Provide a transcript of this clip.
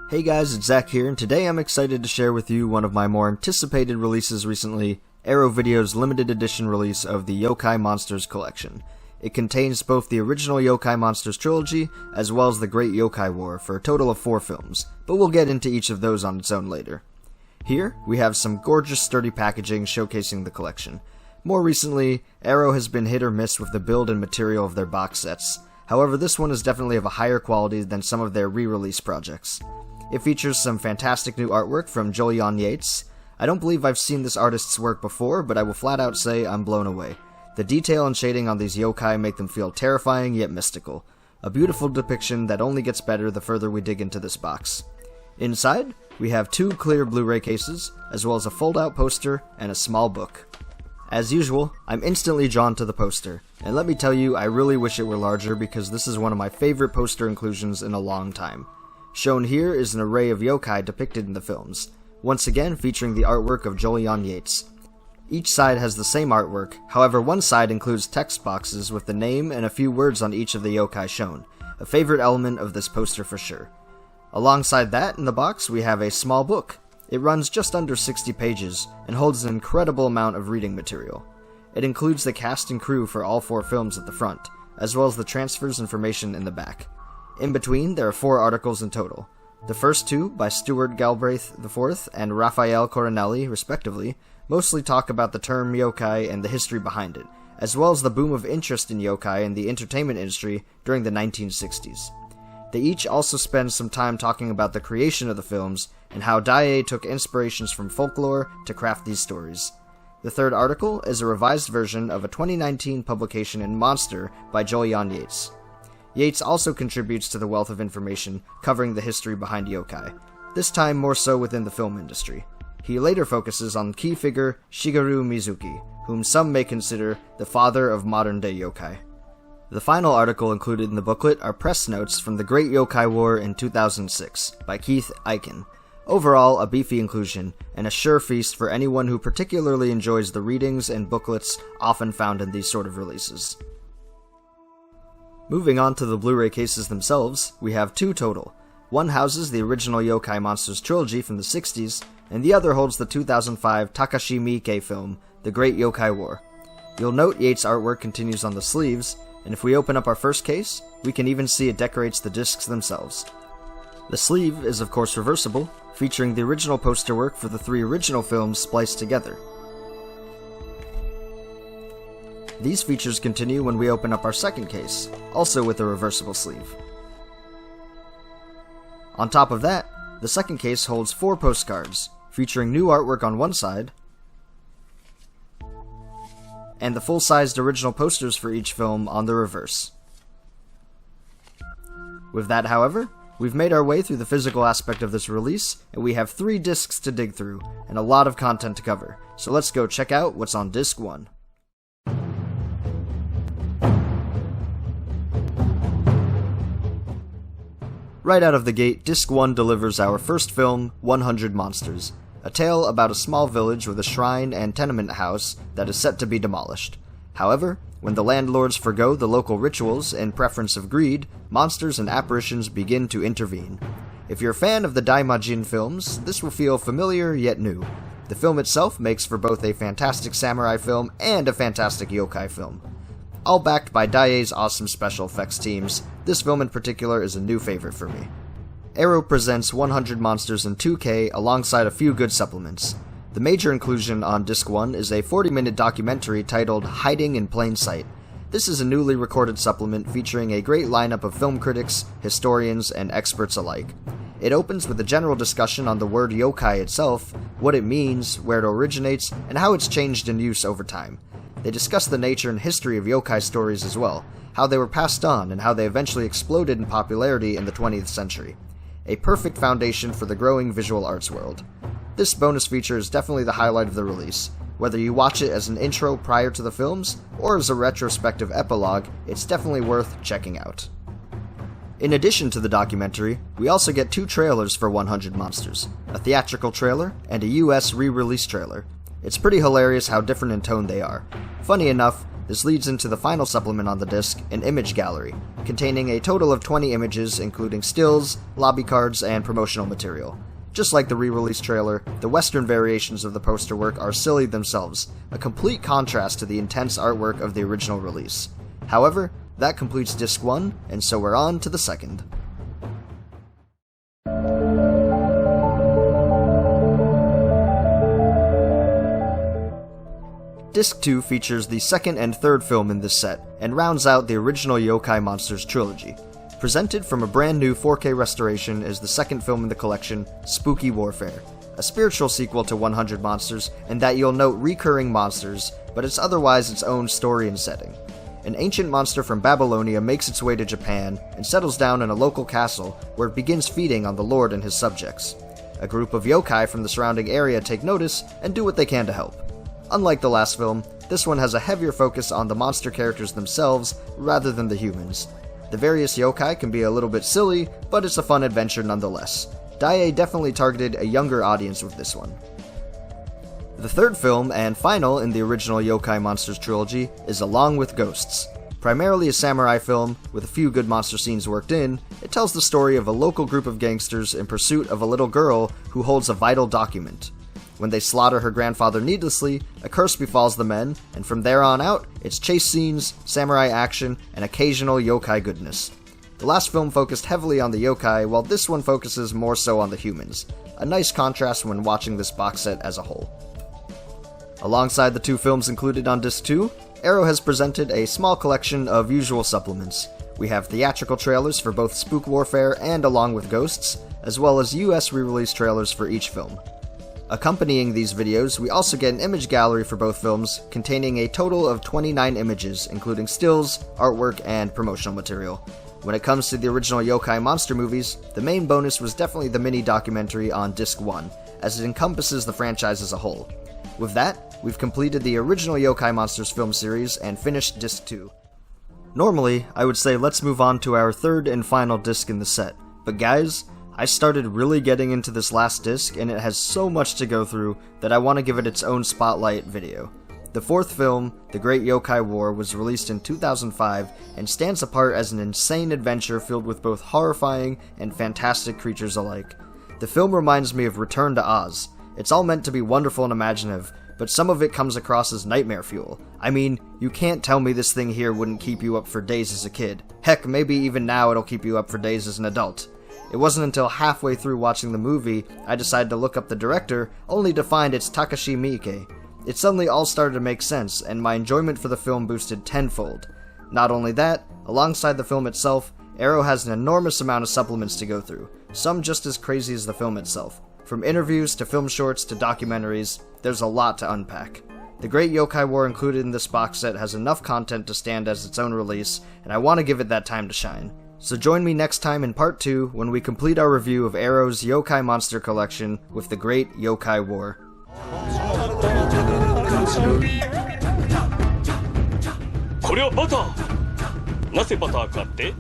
Hey guys, it's Zach here, and today I'm excited to share with you one of my more anticipated releases recently, Arrow Video's limited edition release of the Yokai Monsters Collection. It contains both the original Yokai Monsters trilogy, as well as the Great Yokai War, for a total of 4 films, but we'll get into each of those on its own later. Here, we have some gorgeous sturdy packaging showcasing the collection. More recently, Arrow has been hit or miss with the build and material of their box sets. However, this one is definitely of a higher quality than some of their re-release projects. It features some fantastic new artwork from Julian Yates. I don't believe I've seen this artist's work before, but I will flat out say I'm blown away. The detail and shading on these yokai make them feel terrifying yet mystical. A beautiful depiction that only gets better the further we dig into this box. Inside, we have 2 clear Blu-ray cases, as well as a fold-out poster and a small book. As usual, I'm instantly drawn to the poster, and let me tell you, I really wish it were larger because this is one of my favorite poster inclusions in a long time. Shown here is an array of yokai depicted in the films, once again featuring the artwork of Julian Yates. Each side has the same artwork, however one side includes text boxes with the name and a few words on each of the yokai shown, a favorite element of this poster for sure. Alongside that, in the box, we have a small book. It runs just under 60 pages, and holds an incredible amount of reading material. It includes the cast and crew for all 4 films at the front, as well as the transfers information in the back. In between, there are 4 articles in total. The first 2, by Stuart Galbraith IV and Raphael Coronelli, respectively, mostly talk about the term yokai and the history behind it, as well as the boom of interest in yokai in the entertainment industry during the 1960s. They each also spend some time talking about the creation of the films and how Daiei took inspirations from folklore to craft these stories. The third article is a revised version of a 2019 publication in Monster by Julian Yates. Yates also contributes to the wealth of information covering the history behind yokai, this time more so within the film industry. He later focuses on key figure Shigeru Mizuki, whom some may consider the father of modern-day yokai. The final article included in the booklet are press notes from the Great Yokai War in 2006 by Keith Eichen. Overall, a beefy inclusion, and a sure feast for anyone who particularly enjoys the readings and booklets often found in these sort of releases. Moving on to the Blu-ray cases themselves, we have 2 total. One houses the original Yokai Monsters trilogy from the 60s, and the other holds the 2005 Takashi Miike film, The Great Yokai War. You'll note Yates' artwork continues on the sleeves, and if we open up our first case, we can even see it decorates the discs themselves. The sleeve is of course reversible, featuring the original poster work for the 3 original films spliced together. These features continue when we open up our second case, also with a reversible sleeve. On top of that, the second case holds 4 postcards, featuring new artwork on one side, and the full-sized original posters for each film on the reverse. With that, however, we've made our way through the physical aspect of this release, and we have 3 discs to dig through, and a lot of content to cover, so let's go check out what's on disc 1. Right out of the gate, disc 1 delivers our first film, 100 Monsters, a tale about a small village with a shrine and tenement house that is set to be demolished. However, when the landlords forgo the local rituals in preference of greed, monsters and apparitions begin to intervene. If you're a fan of the Daimajin films, this will feel familiar yet new. The film itself makes for both a fantastic samurai film and a fantastic yokai film. All backed by Daiei's awesome special effects teams, this film in particular is a new favorite for me. Arrow presents 100 Monsters in 2K alongside a few good supplements. The major inclusion on Disc 1 is a 40-minute documentary titled Hiding in Plain Sight. This is a newly recorded supplement featuring a great lineup of film critics, historians, and experts alike. It opens with a general discussion on the word yokai itself, what it means, where it originates, and how it's changed in use over time. They discuss the nature and history of yokai stories as well, how they were passed on and how they eventually exploded in popularity in the 20th century. A perfect foundation for the growing visual arts world. This bonus feature is definitely the highlight of the release. Whether you watch it as an intro prior to the films, or as a retrospective epilogue, it's definitely worth checking out. In addition to the documentary, we also get 2 trailers for 100 Monsters, a theatrical trailer and a US re-release trailer. It's pretty hilarious how different in tone they are. Funny enough, This leads into the final supplement on the disc, an image gallery, containing a total of 20 images including stills, lobby cards, and promotional material. Just like the re-release trailer, the Western variations of the poster work are silly themselves, a complete contrast to the intense artwork of the original release. However, that completes Disc 1, and so we're on to the second. Disc 2 features the second and third film in this set, and rounds out the original Yokai Monsters trilogy. Presented from a brand new 4K restoration is the second film in the collection, Spooky Warfare, a spiritual sequel to 100 Monsters, in that you'll note recurring monsters, but it's otherwise its own story and setting. An ancient monster from Babylonia makes its way to Japan, and settles down in a local castle, where it begins feeding on the lord and his subjects. A group of yokai from the surrounding area take notice, and do what they can to help. Unlike the last film, this one has a heavier focus on the monster characters themselves, rather than the humans. The various yokai can be a little bit silly, but it's a fun adventure nonetheless. Daiei definitely targeted a younger audience with this one. The third film, and final in the original Yokai Monsters trilogy, is Along with Ghosts. Primarily a samurai film, with a few good monster scenes worked in, it tells the story of a local group of gangsters in pursuit of a little girl who holds a vital document. When they slaughter her grandfather needlessly, a curse befalls the men, and from there on out, it's chase scenes, samurai action, and occasional yokai goodness. The last film focused heavily on the yokai, while this one focuses more so on the humans. A nice contrast when watching this box set as a whole. Alongside the two films included on Disc 2, Arrow has presented a small collection of usual supplements. We have theatrical trailers for both Spook Warfare and Along with Ghosts, as well as US re-release trailers for each film. Accompanying these videos, we also get an image gallery for both films, containing a total of 29 images, including stills, artwork, and promotional material. When it comes to the original Yokai Monster movies, the main bonus was definitely the mini-documentary on Disc 1, as it encompasses the franchise as a whole. With that, we've completed the original Yokai Monsters film series and finished Disc 2. Normally, I would say let's move on to our third and final disc in the set, but guys, I started really getting into this last disc, and it has so much to go through that I want to give it its own spotlight video. The fourth film, The Great Yokai War, was released in 2005 and stands apart as an insane adventure filled with both horrifying and fantastic creatures alike. The film reminds me of Return to Oz. It's all meant to be wonderful and imaginative, but some of it comes across as nightmare fuel. I mean, you can't tell me this thing here wouldn't keep you up for days as a kid. Heck, maybe even now it'll keep you up for days as an adult. It wasn't until halfway through watching the movie I decided to look up the director, only to find it's Takashi Miike. It suddenly all started to make sense, and my enjoyment for the film boosted tenfold. Not only that, alongside the film itself, Arrow has an enormous amount of supplements to go through, some just as crazy as the film itself. From interviews to film shorts to documentaries, there's a lot to unpack. The Great Yokai War included in this box set has enough content to stand as its own release, and I want to give it that time to shine. So join me next time in part 2 when we complete our review of Arrow's Yokai Monster Collection with The Great Yokai War. これはバターなぜバターかって